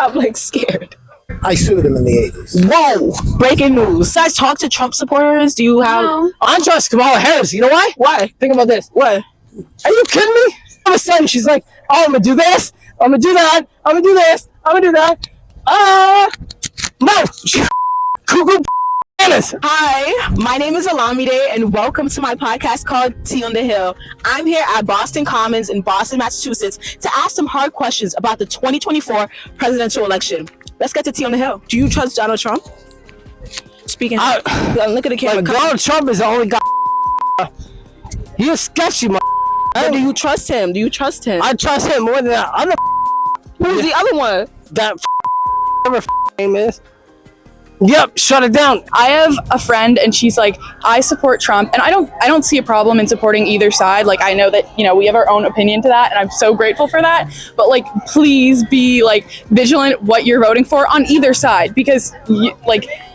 I'm like scared. I sued him in the 80s. Whoa! Breaking news. Guys, talk to Trump supporters. Do you have? No. I don't trust Kamalaharris. You know why? Why? Think about this. What? Are you kidding me? All of a sudden, she's like, "Oh, I'm gonna do this. I'm gonna do that. I'm gonna do this. I'm gonna do that." No. Cuckoo. Hi, my name is Alamide, and welcome to my podcast called Tea on the Hill. I'm here at Boston Commons in Boston, Massachusetts, to ask some hard questions about the 2024 presidential election. Let's get to Tea on the Hill. Do you trust Donald Trump? Speaking. Look at the camera. Donald Trump is the only guy. He's sketchy, man. Do you trust him? I trust him more than that other. Who's the other one? That whatever name is. Yep, shut it down. I have a friend and she's like, I support Trump, and I don't see a problem in supporting either side. Like, I know that, you know, we have our own opinion to that, and I'm so grateful for that. But like, please be like vigilant what you're voting for on either side, because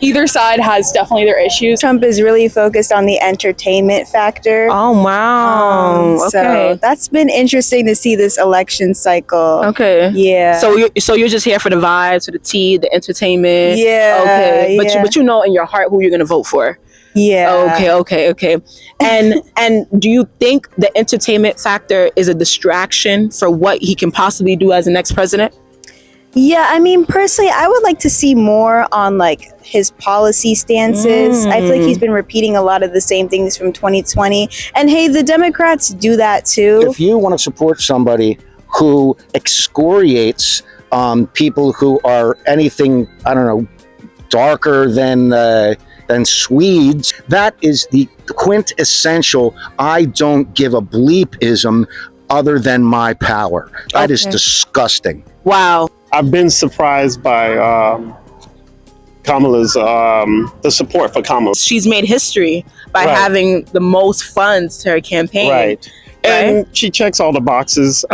either side has definitely their issues. Trump is really focused on the entertainment factor. Oh wow. Okay. So that's been interesting to see this election cycle. Okay. Yeah. So you're just here for the vibes, for the tea, the entertainment. Yeah. Okay. Yeah. But you know in your heart who you're gonna vote for. Yeah. Okay. And do you think the entertainment factor is a distraction for what he can possibly do as the next president? Yeah, I mean, personally, I would like to see more on like his policy stances. I feel like he's been repeating a lot of the same things from 2020. And hey, the Democrats do that too. If you want to support somebody who excoriates people who are anything, I don't know, darker than Swedes, that is the quintessential I don't give a bleepism other than my power. That is disgusting. Wow. I've been surprised by Kamala's the support for Kamala. She's made history by having the most funds to her campaign. Right. And she checks all the boxes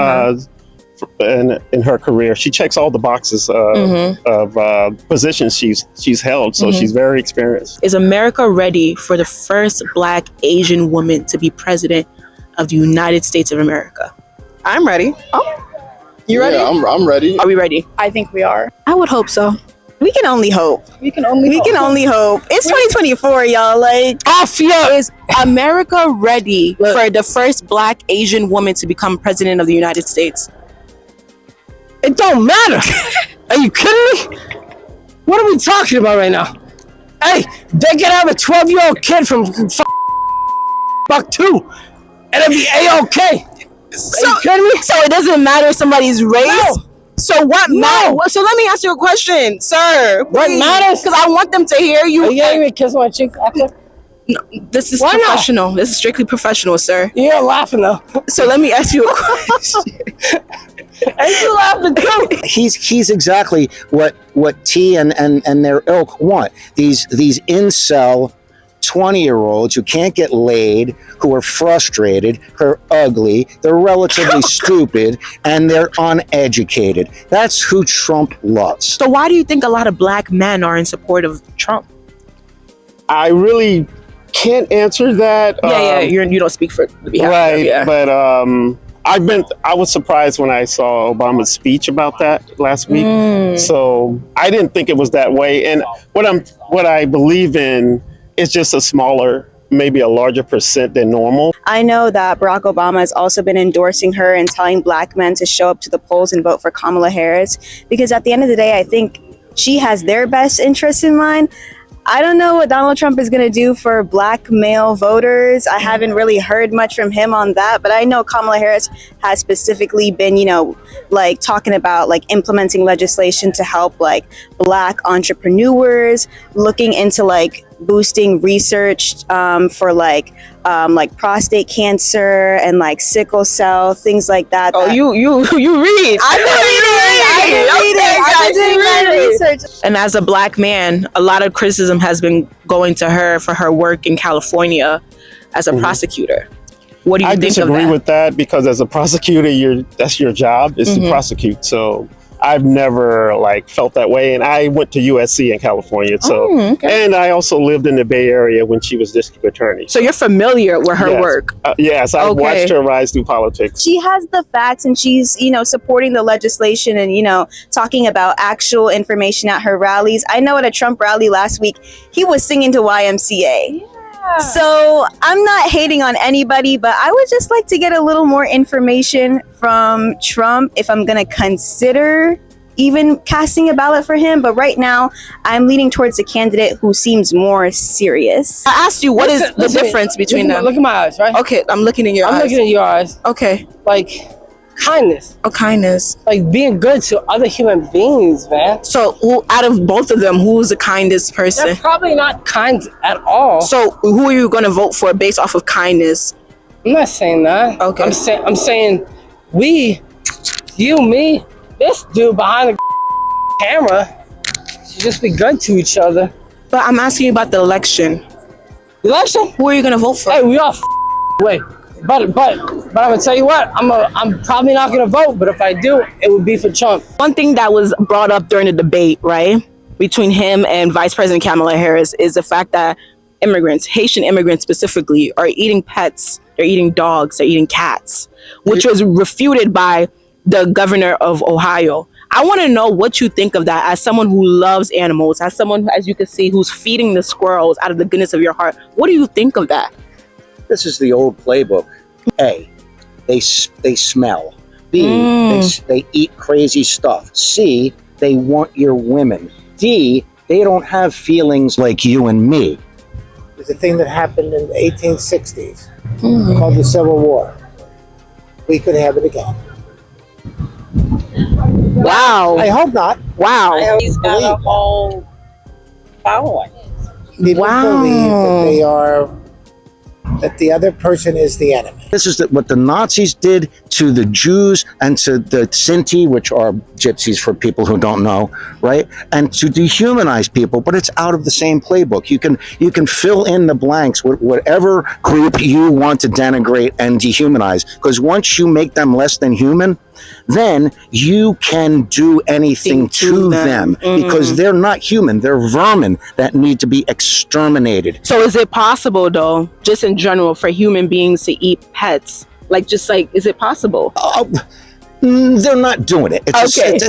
in her career. She checks all the boxes of positions she's held. So she's very experienced. Is America ready for the first Black Asian woman to be president of the United States of America? I'm ready. Oh, you ready? Yeah, I'm ready. Are we ready? I think we are. I would hope so. We can only hope. We can only hope. It's 2024, y'all. Like, Is America ready for the first Black Asian woman to become president of the United States? It don't matter. Are you kidding me? What are we talking about right now? Hey, they can have a 12-year-old kid from Buck 2, and it'll be A-OK. So, are you kidding me? So it doesn't matter somebody's race? No. So what matters? So let me ask you a question, sir. What matters? Because I want them to hear you. Are you getting me kiss my cheek after? No, this is Why not? professional. This is strictly professional, sir. You're laughing though. So let me ask you a question. And you laughing too. He's exactly what T and their ilk want. These incel 20-year-olds who can't get laid, who are frustrated, who are ugly, they're relatively stupid, and they're uneducated. That's who Trump loves. So why do you think a lot of Black men are in support of Trump? I really can't answer that. You don't speak for the behalf right, of them, yeah. But I was surprised when I saw Obama's speech about that last week. So I didn't think it was that way. And what I believe in is just a smaller, maybe a larger percent than normal. I know that Barack Obama has also been endorsing her and telling Black men to show up to the polls and vote for Kamala Harris, because at the end of the day, I think she has their best interests in mind. I don't know what Donald Trump is going to do for Black male voters. I haven't really heard much from him on that, but I know Kamala Harris has specifically been, like talking about like implementing legislation to help like Black entrepreneurs, looking into like boosting research for like prostate cancer and like sickle cell, things like that. Oh, you read. I've been doing my research. And as a Black man, a lot of criticism has been going to her for her work in California as a prosecutor. What do you think of that? I disagree with that, because as a prosecutor, that's your job is to prosecute. So I've never like felt that way. And I went to USC in California, so and I also lived in the Bay Area when she was district attorney. So you're familiar with her Yes. work. Yes, I Okay. watched her rise through politics. She has the facts, and she's, supporting the legislation and, talking about actual information at her rallies. I know at a Trump rally last week, he was singing to YMCA. So I'm not hating on anybody, but I would just like to get a little more information from Trump if I'm going to consider even casting a ballot for him. But right now, I'm leaning towards the candidate who seems more serious. I asked you, what is the difference between them? Look at my eyes, right? Okay, I'm looking in your eyes. I'm looking at your eyes. Okay. Like, kindness. Oh, kindness. Like, being good to other human beings, man. So, who, out of both of them, who's the kindest person? They're probably not kind at all. So, who are you going to vote for based off of kindness? I'm not saying that. Okay. I'm saying we, you, me, this dude behind the camera should just be good to each other. But I'm asking you about the election. Election? Who are you going to vote for? Hey, we all wait. But I'm gonna tell you what, I'm probably not gonna vote, but if I do, it would be for Trump. One thing that was brought up during the debate, right, between him and Vice President Kamala Harris is the fact that immigrants, Haitian immigrants specifically, are eating pets, they're eating dogs, they're eating cats, which was refuted by the governor of Ohio. I want to know what you think of that as someone who loves animals, as someone, as you can see, who's feeding the squirrels out of the goodness of your heart. What do you think of that? This is the old playbook. A, they smell. B, they eat crazy stuff. C, they want your women. D, they don't have feelings like you and me. There's a thing that happened in the 1860s called the Civil War. We could have it again. Wow. I hope not. Wow. He's got a whole following. People believe that the other person is the enemy. This is what the Nazis did to the Jews and to the Sinti, which are gypsies for people who don't know, right? And to dehumanize people, but it's out of the same playbook. You can fill in the blanks with whatever group you want to denigrate and dehumanize, because once you make them less than human, then you can do anything to them because they're not human. They're vermin that need to be exterminated. So is it possible, though, just in general, for human beings to eat pets? Is it possible? They're not doing it.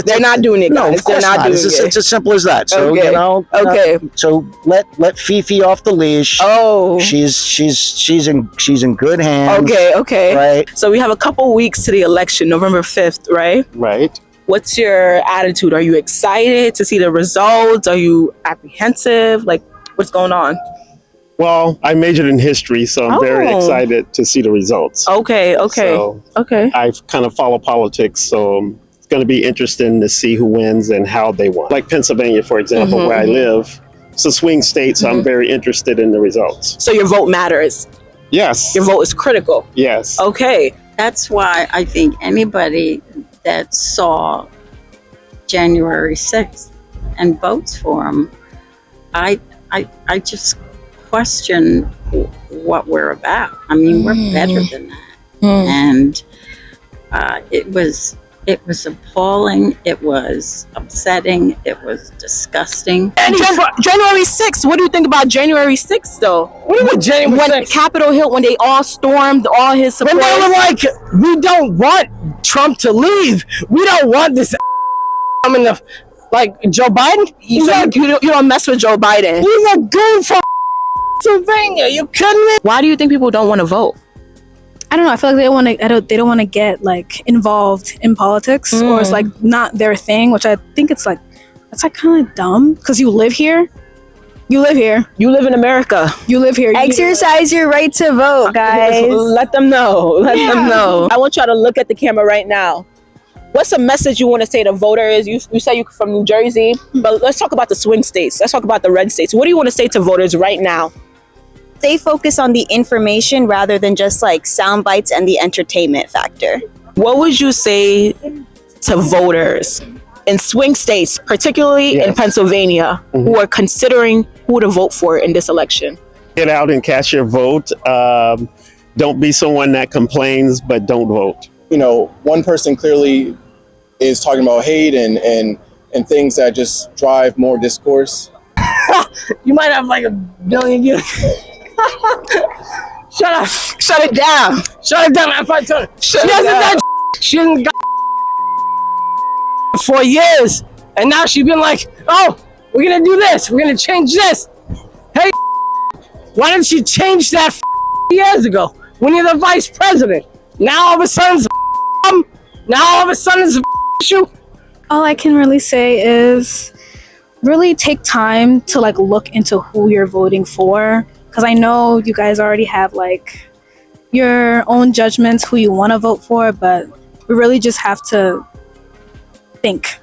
They're not doing it, No, guys. of course They're not not. doing It's it. as simple as that. So Okay. So let Fifi off the leash. Oh. She's in good hands. Okay. Right. So we have a couple weeks to the election, November 5th, right? Right. What's your attitude? Are you excited to see the results? Are you apprehensive? Like, what's going on? Well, I majored in history, so I'm very excited to see the results. Okay. So I kind of follow politics, so it's going to be interesting to see who wins and how they won. Like Pennsylvania, for example, where I live, it's a swing state, so I'm very interested in the results. So your vote matters. Yes. Your vote is critical. Yes. Okay. That's why I think anybody that saw January 6th and votes for him, I just question what we're about. I mean, we're better than that. And it was appalling. It was upsetting. It was disgusting. And January 6th. What do you think about January 6th, though? What do you mean January 6th? Capitol Hill, when they all stormed, all his When supporters. they were like, we don't want Trump to leave. We don't want this coming to, like, Joe Biden. You don't mess with Joe Biden. He's a goon from Pennsylvania. You kidding me? Why do you think people don't want to vote? I don't know. I feel like they don't want to get like involved in politics, or it's like not their thing. Which I think it's like kind of dumb because you live here. You live here. You live in America. You live here. Exercise your right to vote, guys. Let them know. Let them know. I want y'all to look at the camera right now. What's a message you want to say to voters? You say you're from New Jersey, but let's talk about the swing states. Let's talk about the red states. What do you want to say to voters right now? Stay focused on the information rather than just like sound bites and the entertainment factor. What would you say to voters in swing states, particularly in Pennsylvania, who are considering who to vote for in this election? Get out and cast your vote. Don't be someone that complains, but don't vote. You know, one person clearly is talking about hate and things that just drive more discourse. You might have like 1 billion views. Shut up. Shut it down. Shut it down. If I tell her. She hasn't done. She hasn't got for years, and now she's been like, "Oh, we're gonna do this. We're gonna change this." Hey, why didn't she change that years ago when you're the vice president? Now all of a sudden, it's an issue. All I can really say is really take time to like look into who you're voting for, because I know you guys already have like your own judgments who you want to vote for, but we really just have to think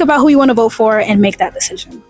about who you want to vote for and make that decision.